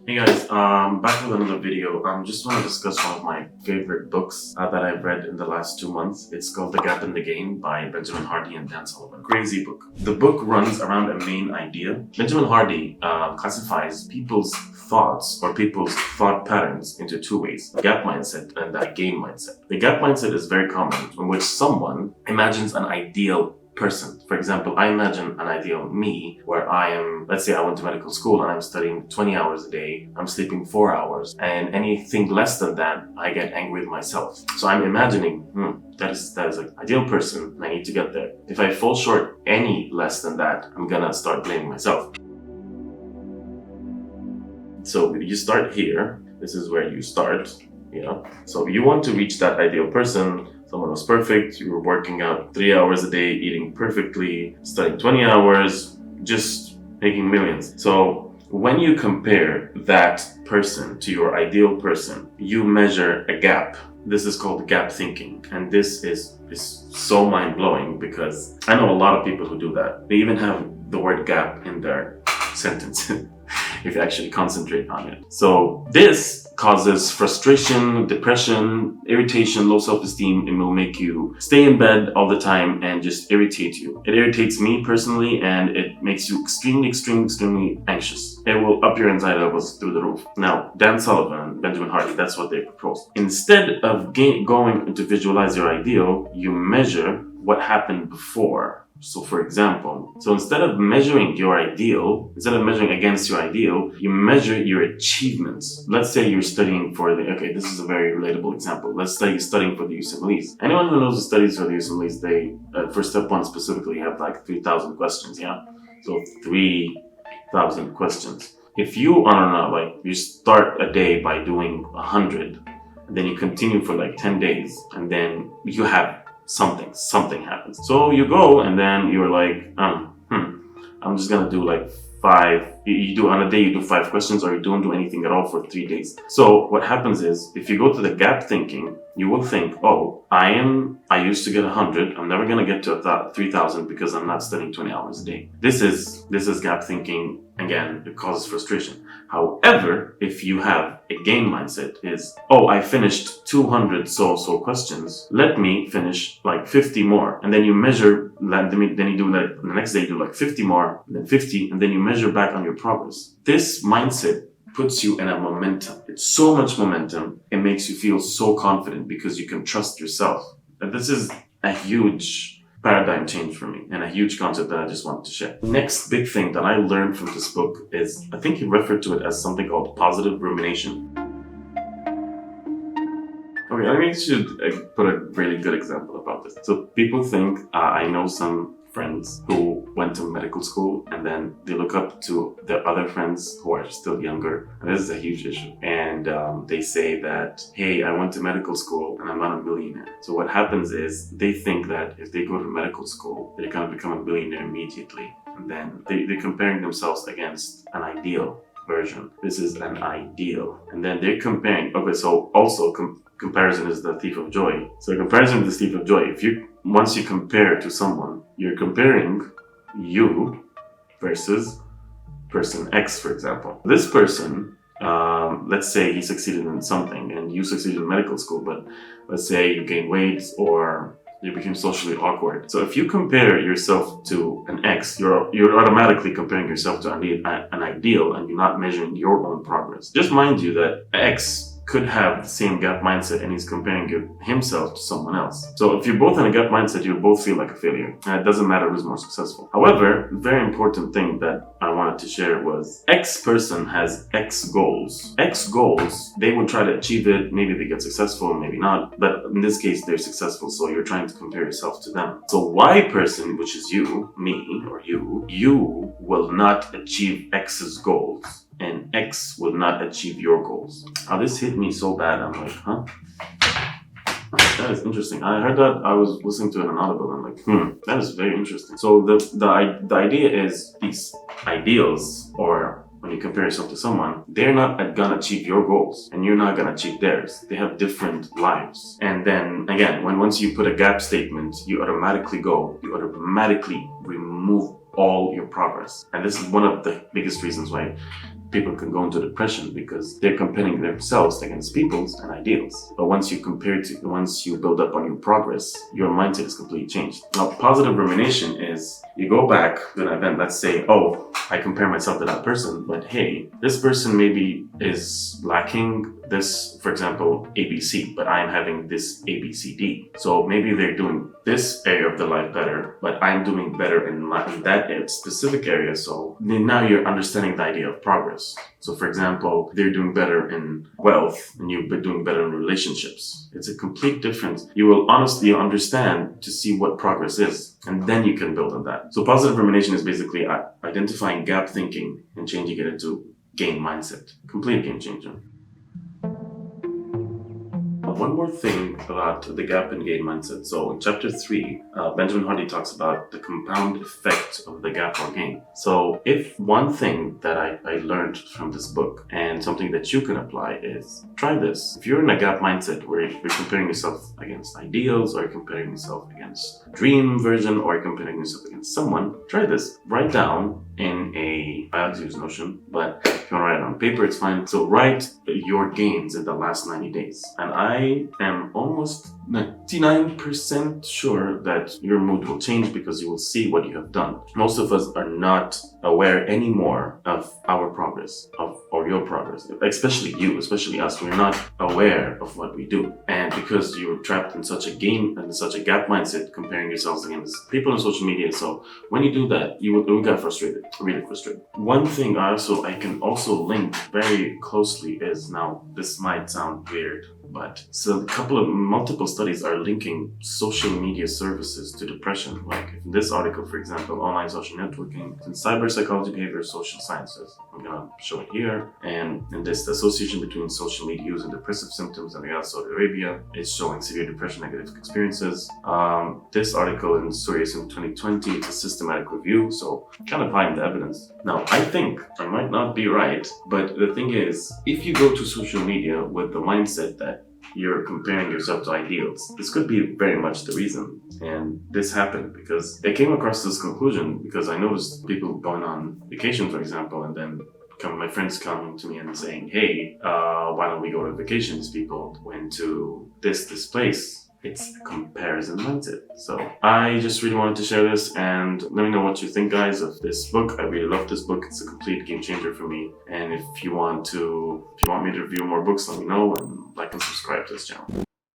Hey guys, back with another video. Just want to discuss one of my favorite books that I've read in the last 2 months. It's called The Gap in the Game by Benjamin Hardy and Dan Sullivan. Crazy book. The book runs around a main idea. Benjamin Hardy classifies people's thoughts or people's thought patterns into two ways: the gap mindset and the game mindset. The gap mindset is very common, in which someone imagines an ideal person. For example, I imagine an ideal me where I am, let's say I went to medical school and I'm studying 20 hours a day, I'm sleeping 4 hours, and anything less than that, I get angry with myself. So I'm imagining, that is an ideal person and I need to get there. If I fall short any less than that, I'm gonna start blaming myself. So you start here. This is where you start, So you want to reach that ideal person. Someone was perfect, you were working out 3 hours a day, eating perfectly, studying 20 hours, just making millions. So when you compare that person to your ideal person, you measure a gap. This is called gap thinking. And this is so mind-blowing because I know a lot of people who do that. They even have the word gap in their sentence. If you actually concentrate on it. So this causes frustration, depression, irritation, low self-esteem. It will make you stay in bed all the time and just irritate you. It irritates me personally and it makes you extremely anxious. It will up your anxiety levels through the roof. Now, Dan Sullivan and Benjamin Hardy, that's what they propose. Instead of going to visualize your ideal, you measure what happened before. So for example, instead of measuring your ideal, instead of measuring against your ideal, you measure your achievements. Let's say you're studying for this is a very relatable example. Let's say you're studying for the USMLEs. Anyone who knows the studies for the USMLEs, they, for step one specifically, have like 3,000 questions, yeah? So 3,000 questions. If you, you start a day by doing 100, and then you continue for like 10 days, and then you have something happens. So you go and then you're like, I'm just gonna do like 5. You do on a day, you do 5 questions, or you don't do anything at all for 3 days. So what happens is, if you go to the gap thinking, you will think, I used to get 100. I'm never gonna get to 3,000 because I'm not studying 20 hours a day. This is gap thinking. Again, it causes frustration. However, if you have a game mindset, I finished 200 so questions. Let me finish like 50 more. And then you measure, then you do like, the next day you do like 50 more, and then 50, and then you measure back on your progress. This mindset puts you in a momentum. It's so much momentum. It makes you feel so confident because you can trust yourself. And this is a huge paradigm change for me and a huge concept that I just wanted to share. Next big thing that I learned from this book is, I think he referred to it as something called positive rumination. Okay, I should put a really good example about this. So people think, I know some friends who went to medical school and then they look up to their other friends who are still younger. And this is a huge issue. And they say that, hey, I went to medical school and I'm not a millionaire. So what happens is they think that if they go to medical school, they're going to become a billionaire immediately. And then they're comparing themselves against an ideal version. This is an ideal. And then they're comparing. Okay, so also comparison is the thief of joy. So comparison is the thief of joy. Once you compare to someone, you're comparing you versus person X, for example. This person, let's say he succeeded in something and you succeeded in medical school, but let's say you gained weight or you became socially awkward. So if you compare yourself to an X, you're automatically comparing yourself to an ideal, and you're not measuring your own progress. Just mind you that X could have the same gap mindset and he's comparing himself to someone else. So if you're both in a gap mindset, you'll both feel like a failure. And it doesn't matter who's more successful. However, very important thing that I wanted to share was X person has X goals. X goals, they will try to achieve it. Maybe they get successful, maybe not. But in this case, they're successful. So you're trying to compare yourself to them. So Y person, which is you, me, or you will not achieve X's goals. And X will not achieve your goals. Now this hit me so bad, I'm like, that is interesting. I heard that, I was listening to it on Audible, I'm like, that is very interesting. So the idea is these ideals, or when you compare yourself to someone, they're not gonna achieve your goals and you're not gonna achieve theirs. They have different lives. And then again, once you put a gap statement, you automatically remove all your progress. And this is one of the biggest reasons why people can go into depression because they're comparing themselves against people's and ideals. But once you build up on your progress, your mindset is completely changed. Now, positive rumination is you go back to an event, let's say, oh, I compare myself to that person, but hey, this person maybe is lacking this, for example, ABC, but I'm having this ABCD. So maybe they're doing this area of their life better, but I'm doing better in that specific area. So now you're understanding the idea of progress. So for example, they're doing better in wealth and you've been doing better in relationships. It's a complete difference. You will honestly understand to see what progress is, and then you can build on that. So positive rumination is basically identifying gap thinking and changing it into gain mindset. Complete game changer. One more thing about the gap and gain mindset. So in chapter 3, Benjamin Hardy talks about the compound effect of the gap or gain. So if one thing that I learned from this book and something that you can apply is try this. If you're in a gap mindset where you're comparing yourself against ideals or you're comparing yourself against a dream version or you're comparing yourself against someone, try this. Write down I like to use Notion, but if you want to write it on paper, it's fine. So write your gains in the last 90 days. And I am almost 99% sure that your mood will change because you will see what you have done. Most of us are not aware anymore of our progress, or your progress, especially us. We're not aware of what we do. And because you're trapped in such a gap mindset, comparing yourselves against people on social media. So when you do that, you get frustrated, really frustrated. One thing I can also link very closely is, now this might sound weird, but so multiple studies are linking social media services to depression. Like in this article, for example, online social networking, in cyber psychology, behavior, social sciences. I'm gonna show it here. And in this, the association between social media use and depressive symptoms in Riyadh, Saudi Arabia is showing severe depression, negative experiences. This article in Surius in 2020, it's a systematic review, so kind of find the evidence. Now, I think I might not be right, but the thing is, if you go to social media with the mindset that you're comparing yourself to ideals, this could be very much the reason. And this happened because I came across this conclusion because I noticed people going on vacation, for example, and then my friends coming to me and saying, hey, why don't we go to vacation? These people went to this place. It's a comparison mindset. So I just really wanted to share this, and let me know what you think, guys, of this book. I really love this book. It's a complete game changer for me. And if you want me to review more books, let me know, and like and subscribe to this channel.